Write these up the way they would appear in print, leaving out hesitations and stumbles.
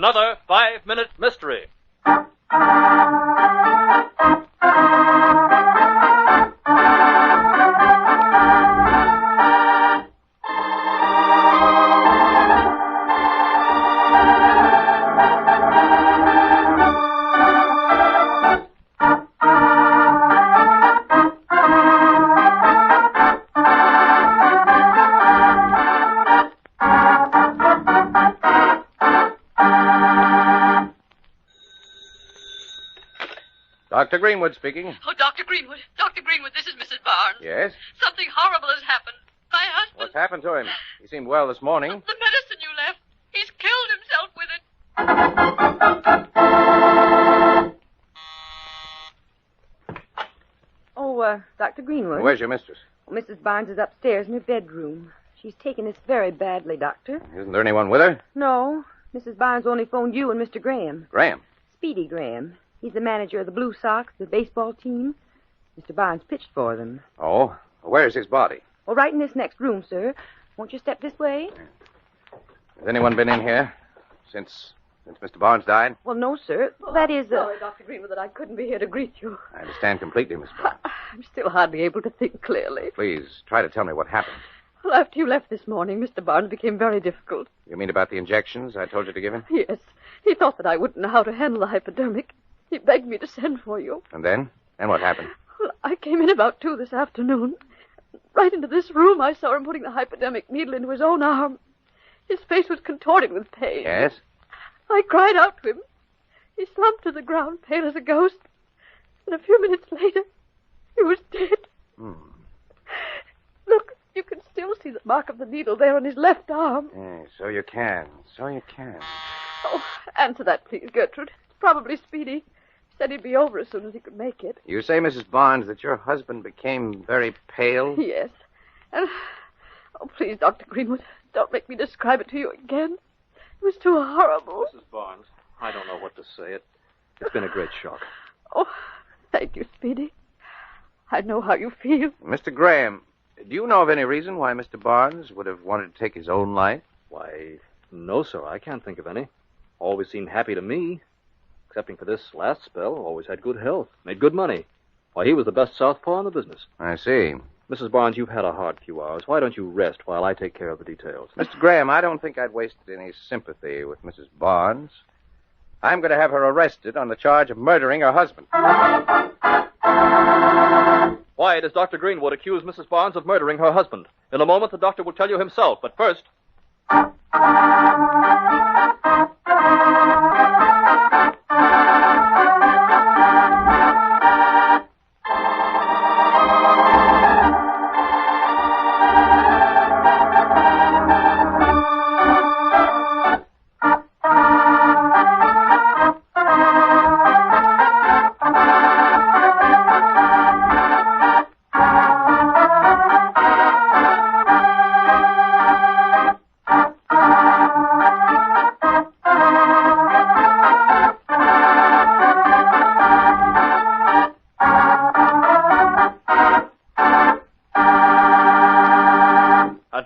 another 5-minute mystery. Dr. Greenwood speaking. Oh, Dr. Greenwood. Dr. Greenwood, this is Mrs. Barnes. Yes? Something horrible has happened. My husband... What's happened to him? He seemed well this morning. The medicine you left. He's killed himself with it. Oh, Dr. Greenwood. Where's your mistress? Well, Mrs. Barnes is upstairs in her bedroom. She's taken this very badly, Doctor. Isn't there anyone with her? No. Mrs. Barnes only phoned you and Mr. Graham. Graham. Speedy Graham. He's the manager of the Blue Sox, the baseball team. Mr. Barnes pitched for them. Oh? Where's his body? Well, right in this next room, sir. Won't you step this way? Has anyone been in here since Mr. Barnes died? Well, no, sir. That is... Sorry, Dr. Greenwood, that I couldn't be here to greet you. I understand completely, Miss Barnes. I'm still hardly able to think clearly. Please, try to tell me what happened. Well, after you left this morning, Mr. Barnes became very difficult. You mean about the injections I told you to give him? Yes. He thought that I wouldn't know how to handle the hypodermic. He begged me to send for you. And then? Then what happened? Well, I came in about 2 this afternoon. Right into this room, I saw him putting the hypodermic needle into his own arm. His face was contorting with pain. Yes? I cried out to him. He slumped to the ground, pale as a ghost. And a few minutes later, he was dead. Look, you can still see the mark of the needle there on his left arm. Yes, so you can. So you can. Oh, answer that, please, Gertrude. It's probably Speedy. Said he'd be over as soon as he could make it. You say, Mrs. Barnes, that your husband became very pale? Yes. And, oh, please, Dr. Greenwood, don't make me describe it to you again. It was too horrible. Mrs. Barnes, I don't know what to say. It's been a great shock. Oh, thank you, Speedy. I know how you feel. Mr. Graham, do you know of any reason why Mr. Barnes would have wanted to take his own life? Why, no, sir, I can't think of any. Always seemed happy to me. Excepting for this last spell, always had good health, made good money. Why, he was the best southpaw in the business. I see. Mrs. Barnes, you've had a hard few hours. Why don't you rest while I take care of the details? Mr. Graham, I don't think I'd wasted any sympathy with Mrs. Barnes. I'm going to have her arrested on the charge of murdering her husband. Why does Dr. Greenwood accuse Mrs. Barnes of murdering her husband? In a moment, the doctor will tell you himself, but first...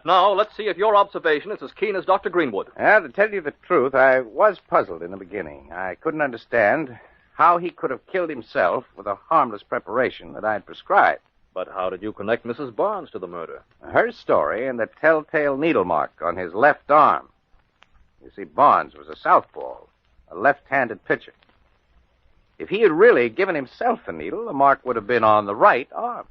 Now, let's see if your observation is as keen as Dr. Greenwood. Well, to tell you the truth, I was puzzled in the beginning. I couldn't understand how he could have killed himself with a harmless preparation that I'd prescribed. But how did you connect Mrs. Barnes to the murder? Her story and the telltale needle mark on his left arm. You see, Barnes was a southpaw, a left-handed pitcher. If he had really given himself the needle, the mark would have been on the right arm.